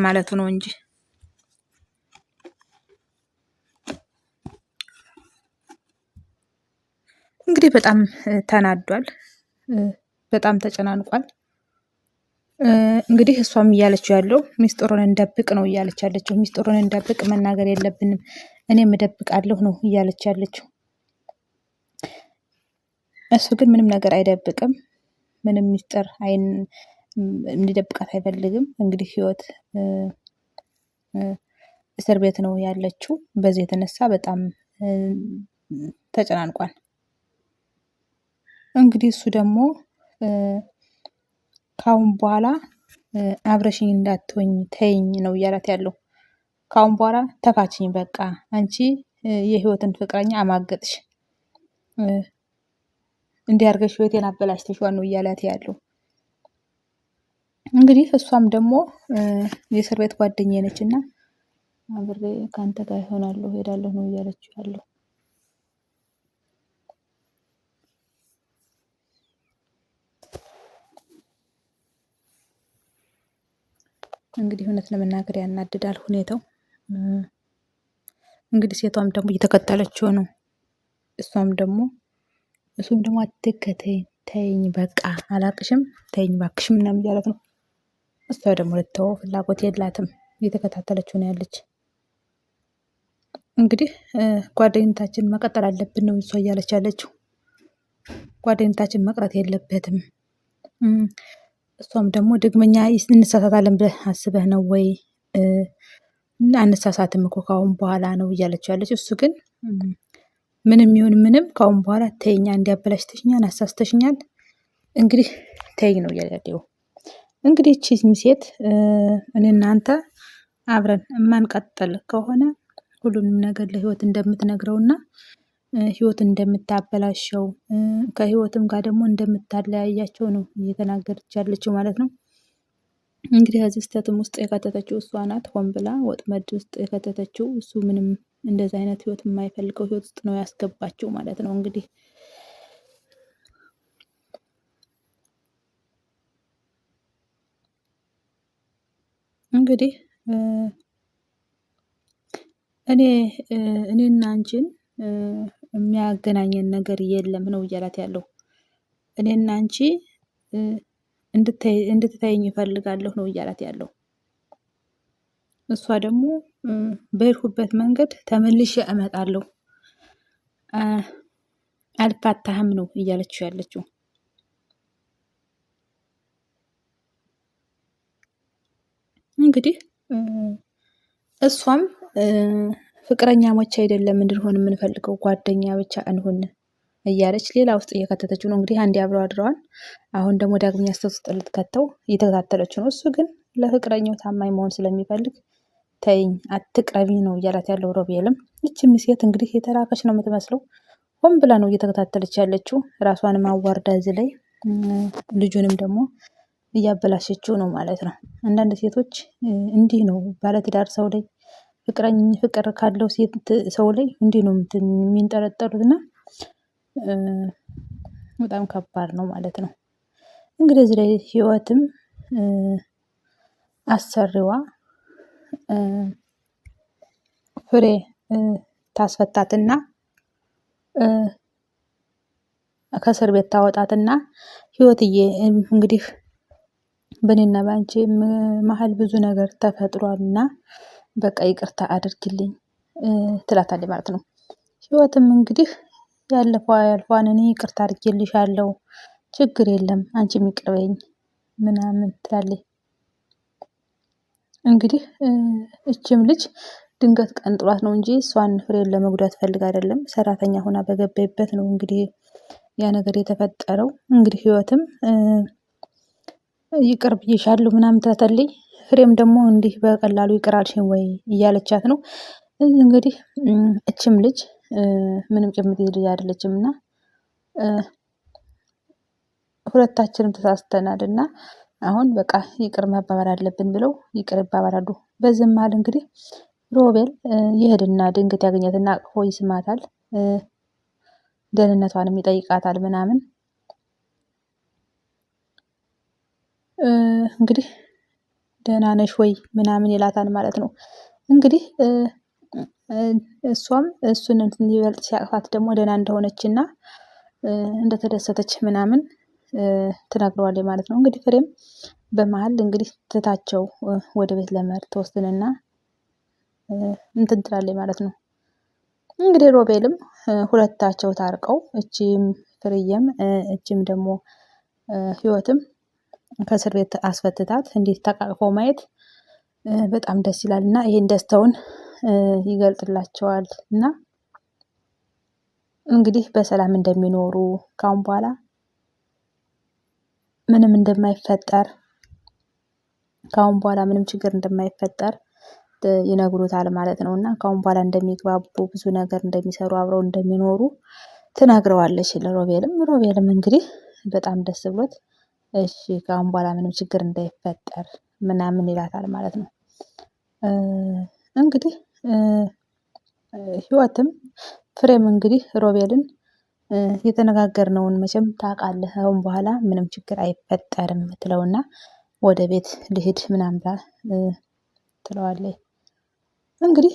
ማለቱ ነው እንጂ እንግዲህ በጣም ተናዷል። በጣም ተጨናንቋል። እንግዲህ እሷም እያለችው ያለው ሚስጥሩን እንደብቅ ነው እያለች ያለችው። ሚስጥሩን እንደብቅ መናገር የለብንም እኔም እደብቃለሁ ነው እያለች ያለችው። እሱ ግን ምንም ነገር አይደብቅም። ምንም ሚስጥር እንዲደብቃት አይፈልግም። እንግዲህ ህይወት እስር ቤት ነው ያለችው። በዚህ የተነሳ በጣም ተጨናንቋል። እንግዲህ እሱ ደግሞ ካሁን በኋላ አብረሽኝ እንዳትሆኝ ተይኝ ነው እያላት ያለው። ካሁን በኋላ ተፋችኝ በቃ አንቺ የህይወትን ፍቅረኛ አማገጥሽ፣ እንዲህ አድርገሽ ህይወቴን አበላሽተሽዋል ነው እያላት ያለው። እንግዲህ እሷም ደግሞ የእስር ቤት ጓደኛዬ ነች እና አብሬ ከአንተ ጋር እሆናለሁ ሄዳለሁ ነው እያለችው ያለው። እንግዲህ እውነት ለመናገር ያናድዳል ሁኔታው። እንግዲህ ሴቷም ደግሞ እየተከተለችው ነው። እሱም ደግሞ አትከተይኝ ተይኝ በቃ አላቅሽም ተይኝ ባክሽ ምናምን እያላት ነው። እሷ ደግሞ ልተወው ፍላጎት የላትም። እየተከታተለችው ነው ያለች። እንግዲህ ጓደኝነታችን መቀጠል አለብን ነው እሷ እያለች ያለችው። ጓደኝነታችን መቅረት የለበትም። እሷም ደግሞ ደግመኛ እንሳሳታለን ብለህ አስበህ ነው ወይ? አንሳሳትም እኮ ካሁን በኋላ ነው እያለችው ያለች። እሱ ግን ምንም ይሁን ምንም ካሁን በኋላ ተይኝ፣ አንዴ አበላሽተሽኛል፣ አሳስተሽኛል፣ እንግዲህ ተይኝ ነው እያለ ያለው። እንግዲህ እቺ ሴት እኔ እናንተ አብረን የማንቀጥል ከሆነ ሁሉንም ነገር ለህይወት እንደምትነግረውና ህይወት እንደምታበላሸው ከህይወትም ጋር ደግሞ እንደምታለያያቸው ነው እየተናገረች ያለችው ማለት ነው። እንግዲህ ከዚህ ስህተትም ውስጥ የከተተችው እሷ ናት። ሆን ብላ ወጥመድ ውስጥ የከተተችው እሱ ምንም እንደዚህ አይነት ህይወት የማይፈልገው ህይወት ውስጥ ነው ያስገባችው ማለት ነው። እንግዲህ እኔና አንቺን የሚያገናኘን ነገር የለም ነው እያላት ያለው። እኔና አንቺ እንድትተይኝ እፈልጋለሁ ነው እያላት ያለው። እሷ ደግሞ በሄድኩበት መንገድ ተመልሼ እመጣለሁ፣ አልፋታህም ነው እያለችው ያለችው። እንግዲህ እሷም ፍቅረኛሞች አይደለም እንድንሆን የምንፈልገው ጓደኛ ብቻ እንሁን እያለች ሌላ ውስጥ እየከተተችው ነው። እንግዲህ አንዴ አብረው አድረዋል። አሁን ደግሞ ዳግመኛ ስህተት ውስጥ ልትከተው እየተከታተለችው ነው። እሱ ግን ለፍቅረኛው ታማኝ መሆን ስለሚፈልግ ተይኝ አትቅረቢ ነው እያላት ያለው ሮቤልም። ይችም ሴት እንግዲህ የተላከች ነው የምትመስለው። ሆን ብላ ነው እየተከታተለች ያለችው። ራሷንም አዋርዳ እዚህ ላይ ልጁንም ደግሞ እያበላሸችው ነው ማለት ነው። አንዳንድ ሴቶች እንዲህ ነው ባለትዳር ሰው ላይ ፍቅር ካለው ሴት ሰው ላይ እንዲህ ነው የሚንጠለጠሉት እና በጣም ከባድ ነው ማለት ነው። እንግዲህ እዚህ ላይ ህይወትም አሰሪዋ ፍሬ ታስፈታትና ከእስር ቤት ታወጣትና ህይወትዬ እንግዲህ በእኔና በአንቺ መሀል ብዙ ነገር ተፈጥሯልና በቃ ይቅርታ አድርግልኝ ትላታለች ማለት ነው። ህይወትም እንግዲህ ያለፈው ያልፏን እኔ ይቅርታ አድርጌልሻለሁ፣ ችግር የለም አንቺም ይቅር በይኝ ምናምን ትላለች። እንግዲህ እችም ልጅ ድንገት ቀን ጥሏት ነው እንጂ እሷን ፍሬን ለመጉዳት ፈልግ አይደለም። ሰራተኛ ሆና በገባይበት ነው እንግዲህ ያ ነገር የተፈጠረው። እንግዲህ ህይወትም ይቅር ብዬሻለሁ ምናምን ትላታለች። ፍሬም ደግሞ እንዲህ በቀላሉ ይቅር አልሽኝ ወይ እያለቻት ነው። እንግዲህ እችም ልጅ ምንም ጭምት ልጅ አይደለችም እና ሁለታችንም ተሳስተናል እና አሁን በቃ ይቅር መባባል አለብን ብለው ይቅር ይባባላሉ። በዚህም መሀል እንግዲህ ሮቤል ይሄድና ድንገት ያገኛትና አቅፎ ይስማታል። ደህንነቷንም ይጠይቃታል ምናምን። እንግዲህ ደህና ነሽ ወይ ምናምን ይላታል ማለት ነው። እንግዲህ እሷም እሱን ይበልጥ ሲያቅፋት ደግሞ ደህና እንደሆነችና እንደተደሰተች ምናምን ትነግረዋለች ማለት ነው። እንግዲህ ፍሬም በመሀል እንግዲህ ትታቸው ወደ ቤት ለመሄድ ትወስንና እንትን ትላለች ማለት ነው። እንግዲህ ሮቤልም ሁለታቸው ታርቀው እቺም ፍርዬም እቺም ደግሞ ህይወትም ከእስር ቤት አስፈትታት እንዴት ተቃቅፈው ማየት በጣም ደስ ይላል እና ይሄን ደስታውን ይገልጥላቸዋል እና እንግዲህ በሰላም እንደሚኖሩ ካሁን በኋላ ምንም እንደማይፈጠር ካሁን በኋላ ምንም ችግር እንደማይፈጠር ይነግሩታል ማለት ነው። እና ካሁን በኋላ እንደሚግባቡ ብዙ ነገር እንደሚሰሩ አብረው እንደሚኖሩ ትነግረዋለች ለሮቤልም። ሮቤልም እንግዲህ በጣም ደስ ብሎት እሺ ካሁን በኋላ ምንም ችግር እንዳይፈጠር ምናምን ይላታል ማለት ነው። እንግዲህ ህይወትም ፍሬም እንግዲህ ሮቤልን የተነጋገርነውን መቼም ታውቃለህ አሁን በኋላ ምንም ችግር አይፈጠርም ትለውና ወደ ቤት ልሂድ ምናምን ብላ ትለዋለች። እንግዲህ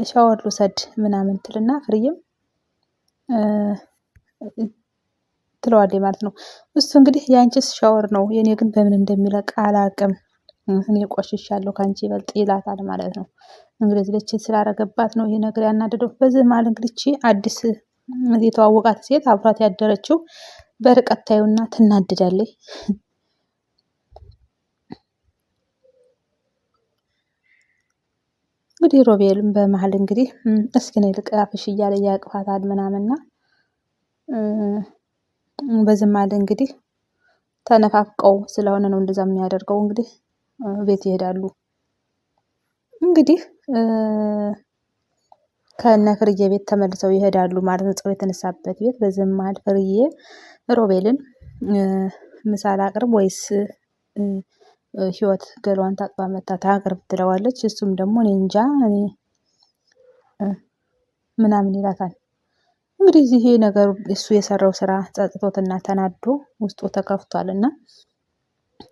ሻወር ልውሰድ ምናምን ትልና ፍርዬም ትለዋለች ማለት ነው። እሱ እንግዲህ የአንቺስ ሻወር ነው የኔ ግን በምን እንደሚለቅ አላቅም እኔ ቆሽሻለሁ ከአንቺ ይበልጥ ይላታል ማለት ነው። እንግዲህ ልጅ ስላረገባት ነው ይሄ ነገር ያናደደው። በዚህ መሀል እንግዲህ አዲስ የተዋወቃት ሴት አብራት ያደረችው በርቀት ታዩና ትናድዳለች። እንግዲህ ሮቤልም በመሀል እንግዲህ እስኪ ነይ ልቅራፍሽ እያለ ያቅፋታል ምናምንና በዚህ መሀል እንግዲህ ተነፋፍቀው ስለሆነ ነው እንደዛ የሚያደርገው። እንግዲህ ቤት ይሄዳሉ። እንግዲህ ከነ ፍርዬ ቤት ተመልሰው ይሄዳሉ ማለት ነው፣ ፀው የተነሳበት ቤት። በዚህ መሀል ፍርዬ ሮቤልን ምሳ ላቅርብ ወይስ ህይወት ገሏን ታጥባ መታ ታቅርብ ትለዋለች። እሱም ደግሞ እኔ እንጃ እኔ ምናምን ይላታል። እንግዲህ ይሄ ነገር እሱ የሰራው ስራ ጸጥቶትና ተናዶ ውስጡ ተከፍቷል እና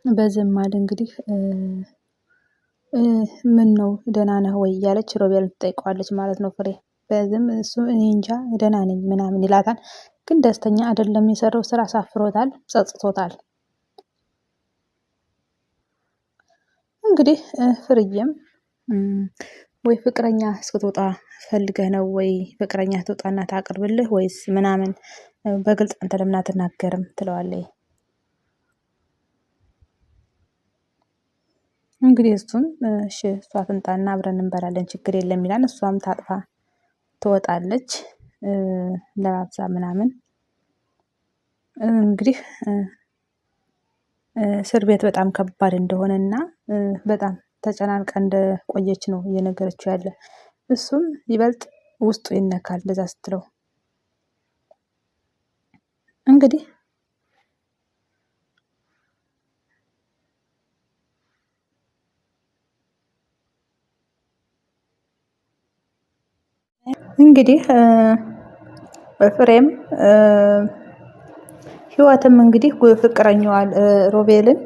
በዚህም መሀል እንግዲህ ምን ነው ደህና ነህ ወይ እያለች ሮቤልን ትጠይቀዋለች ማለት ነው ፍሬ። በዚህም እሱ እኔ እንጃ ደህና ነኝ ምናምን ይላታል። ግን ደስተኛ አይደለም፣ የሰራው ስራ አሳፍሮታል፣ ጸጽቶታል። እንግዲህ ፍርዬም ወይ ፍቅረኛ እስክትወጣ ፈልገህ ነው ወይ ፍቅረኛ ትወጣና ታቅርብልህ ወይስ ምናምን በግልጽ አንተ ለምን አትናገርም ትለዋለች። እንግዲህ እሱም እሺ እሷ ትምጣና አብረን እንበላለን ችግር የለም ይላል። እሷም ታጥፋ ትወጣለች ለባብሳ ምናምን። እንግዲህ እስር ቤት በጣም ከባድ እንደሆነና በጣም ተጨናንቃ እንደቆየች ነው እየነገረችው ያለ። እሱም ይበልጥ ውስጡ ይነካል እንደዛ ስትለው። እንግዲህ ፍሬም ህይወትም እንግዲህ ፍቅረኛዋን ሮቤልን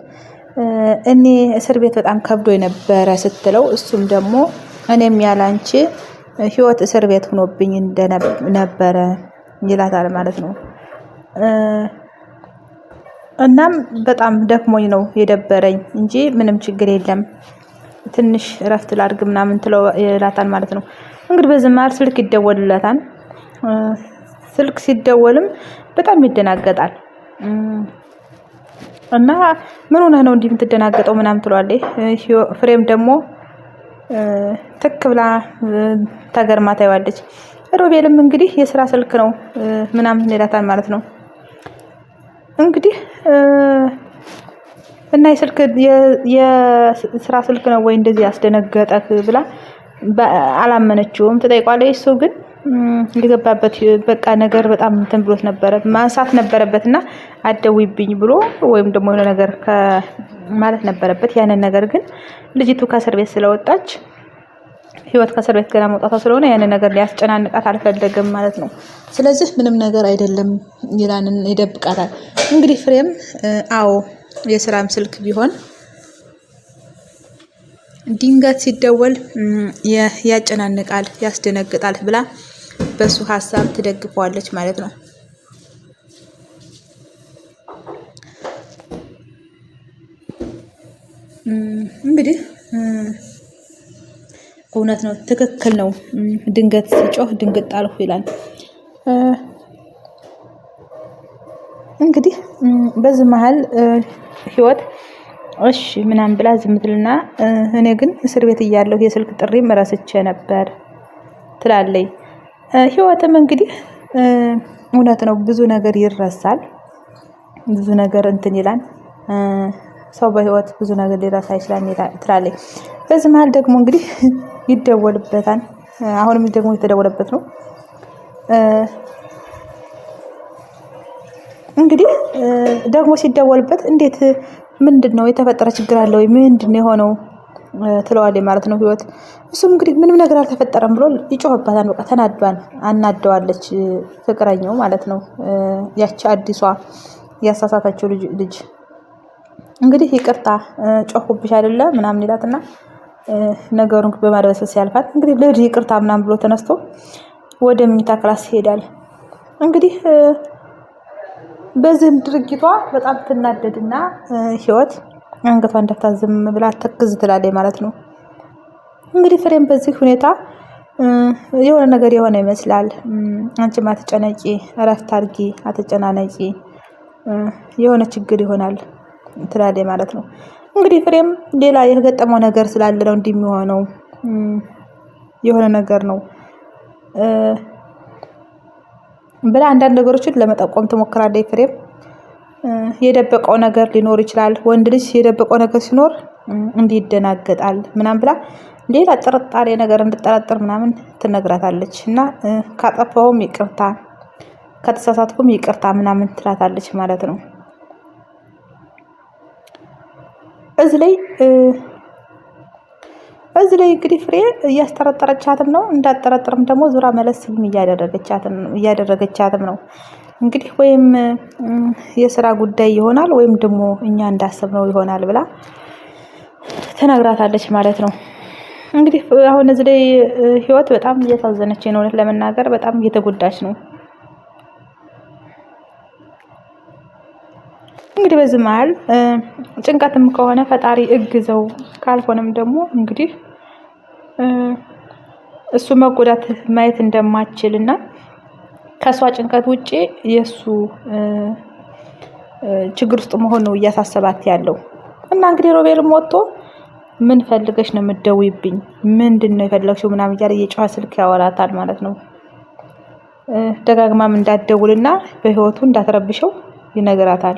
እኔ እስር ቤት በጣም ከብዶ የነበረ ስትለው፣ እሱም ደግሞ እኔም ያላንቺ ህይወት እስር ቤት ሆኖብኝ እንደነበረ ይላታል ማለት ነው። እናም በጣም ደክሞኝ ነው የደበረኝ እንጂ ምንም ችግር የለም ትንሽ እረፍት ላድርግ ምናምን ትለው ይላታል ማለት ነው። እንግዲህ በዚህ መሀል ስልክ ይደወልለታል። ስልክ ሲደወልም በጣም ይደናገጣል እና ምን ሆነህ ነው እንዲህ የምትደናገጠው ምናምን ትለዋለች። ፍሬም ደግሞ ትክ ብላ ተገርማ ታየዋለች። ሮቤልም እንግዲህ የስራ ስልክ ነው ምናምን ይላታል ማለት ነው። እንግዲህ እና የስራ ስልክ ነው ወይ እንደዚህ ያስደነገጠክ ብላ አላመነችውም። ትጠይቋለች። እሱ ግን የገባበት በቃ ነገር በጣም እንትን ብሎት ነበረ፣ ማንሳት ነበረበት እና አትደውይብኝ ብሎ ወይም ደግሞ የሆነ ነገር ማለት ነበረበት። ያንን ነገር ግን ልጅቱ ከእስር ቤት ስለወጣች ህይወት ከእስር ቤት ገና መውጣቷ ስለሆነ ያንን ነገር ሊያስጨናንቃት አልፈለገም ማለት ነው። ስለዚህ ምንም ነገር አይደለም ይላንን ይደብቃታል። እንግዲህ ፍሬም አዎ የስራም ስልክ ቢሆን ድንገት ሲደወል ያጨናንቃል፣ ያስደነግጣል ብላ በሱ ሀሳብ ትደግፈዋለች ማለት ነው። እንግዲህ እውነት ነው፣ ትክክል ነው። ድንገት ሲጮህ ድንግጥ አልሁ ይላል። እንግዲህ በዚህ መሀል ህይወት እሺ ምናምን ብላ ዝም ትልና እኔ ግን እስር ቤት እያለሁ የስልክ ጥሪ ረስቼ ነበር ትላለች። ህይወትም እንግዲህ እውነት ነው፣ ብዙ ነገር ይረሳል፣ ብዙ ነገር እንትን ይላል። ሰው በህይወት ብዙ ነገር ሊረሳ ይችላል ትላለች። በዚህ መሀል ደግሞ እንግዲህ ይደወልበታል። አሁንም ደግሞ የተደወለበት ነው። እንግዲህ ደግሞ ሲደወልበት እንዴት ምንድነው የተፈጠረ ችግር አለ ወይ ምንድነው የሆነው ትለዋለች ማለት ነው ህይወት። እሱም እንግዲህ ምንም ነገር አልተፈጠረም ብሎ ይጮህባታል። በቃ ተናዷል፣ አናደዋለች ፍቅረኛው ማለት ነው። ያቺ አዲሷ ያሳሳታቸው ልጅ እንግዲህ ይቅርታ ጮህኩብሽ አይደለ ምናምን ይላትና ነገሩን በማድበስበስ ያልፋል። እንግዲህ ልጅ ይቅርታ ምናምን ብሎ ተነስቶ ወደ መኝታ ክላስ ይሄዳል። እንግዲህ በዚህም ድርጊቷ በጣም ትናደድና ህይወት አንገቷን ደፍታ ዝም ብላ ትክዝ ትላለች ማለት ነው። እንግዲህ ፍሬም በዚህ ሁኔታ የሆነ ነገር የሆነ ይመስላል። አንቺም አትጨነቂ፣ እረፍት አድርጊ፣ አትጨናነቂ፣ የሆነ ችግር ይሆናል ትላለች ማለት ነው። እንግዲህ ፍሬም ሌላ የገጠመው ነገር ስላለ ነው እንዲህ የሚሆነው፣ የሆነ ነገር ነው ብላ አንዳንድ ነገሮችን ለመጠቆም ትሞክራለች። ፍሬም የደበቀው ነገር ሊኖር ይችላል፣ ወንድ ልጅ የደበቀው ነገር ሲኖር እንዲህ ይደናገጣል ምናምን ብላ ሌላ ጥርጣሬ ነገር እንድጠረጥር ምናምን ትነግራታለች። እና ካጠፋሁም ይቅርታ፣ ከተሳሳትኩም ይቅርታ ምናምን ትላታለች ማለት ነው። እዚህ ላይ እንግዲህ ፍሬ እያስጠረጠረቻትም ነው፣ እንዳጠረጥርም ደግሞ ዙራ መለስም እያደረገቻትም ነው። እንግዲህ ወይም የስራ ጉዳይ ይሆናል ወይም ደግሞ እኛ እንዳሰብነው ይሆናል ብላ ተነግራታለች ማለት ነው። እንግዲህ አሁን እዚህ ላይ ህይወት በጣም እያሳዘነች ነው፣ እውነት ለመናገር በጣም እየተጎዳች ነው። እንግዲህ በዚህ መሀል ጭንቀትም ከሆነ ፈጣሪ እግዘው፣ ካልሆነም ደግሞ እንግዲህ እሱ መጎዳት ማየት እንደማችልና ከሷ ጭንቀት ውጪ የሱ ችግር ውስጥ መሆን ነው እያሳሰባት ያለው። እና እንግዲህ ሮቤልም ወጥቶ ምን ፈልገሽ ነው የምትደውይብኝ? ምንድነው የፈለግሽው? ምናምን እያለ የጨዋ ስልክ ያወራታል ማለት ነው። ደጋግማም እንዳትደውልና በህይወቱ እንዳትረብሸው ይነግራታል።